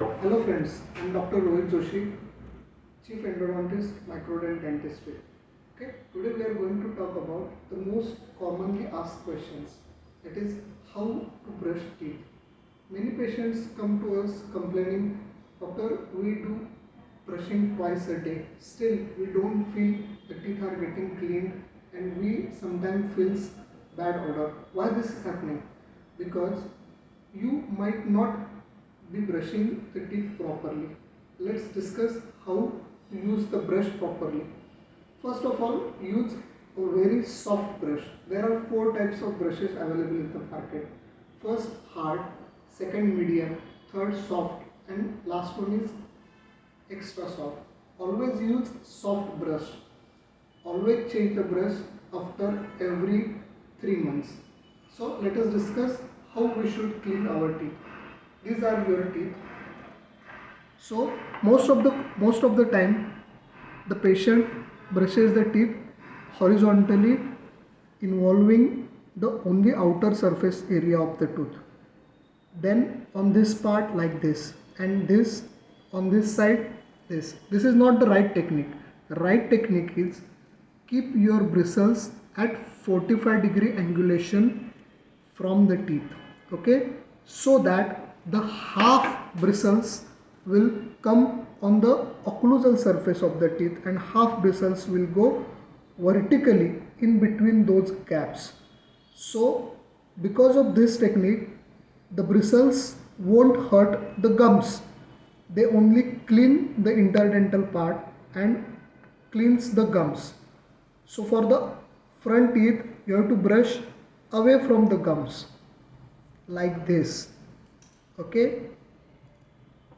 Hello friends, I'm Dr. Rohit Joshi, Chief Endodontist, Microdent Dentistry. Okay, today we are going to talk about the most commonly asked questions. That is how to brush teeth. Many patients come to us complaining, Doctor, we do brushing twice a day. Still, we don't feel the teeth are getting cleaned and we sometimes feels bad odor. Why this is happening? Because you might not be brushing the teeth properly. Let's discuss how to use the brush properly. First of all, use a very soft brush. There are four types of brushes available in the market. First hard, second medium, third soft, and last one is extra soft. Always use soft brush. Always change the brush after every 3 months. So let us discuss how we should clean our teeth. These are your teeth. So most of the time the patient brushes the teeth horizontally, involving the only outer surface area of the tooth. Then on this part like this, and this on this side this. This is not the right technique. The right technique is keep your bristles at 45-degree angulation from the teeth, okay, so that the half bristles will come on the occlusal surface of the teeth and half bristles will go vertically in between those gaps. So because of this technique, the bristles won't hurt the gums. They only clean the interdental part and cleans the gums. So for the front teeth, you have to brush away from the gums like this. Okay.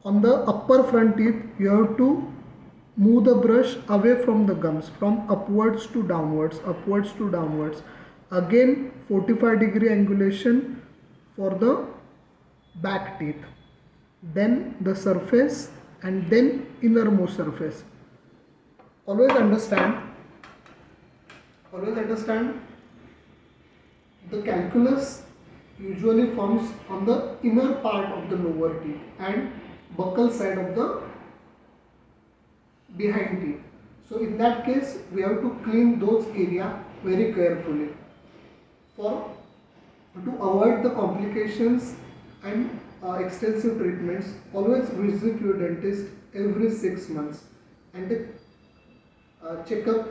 On the upper front teeth, you have to move the brush away from the gums, from upwards to downwards, upwards to downwards. Again 45-degree angulation for the back teeth, then the surface, and then innermost surface. Always understand the calculus usually forms on the inner part of the lower teeth and buccal side of the behind teeth. So in that case, we have to clean those area very carefully. For to avoid the complications and extensive treatments, always visit your dentist every 6 months, and the checkup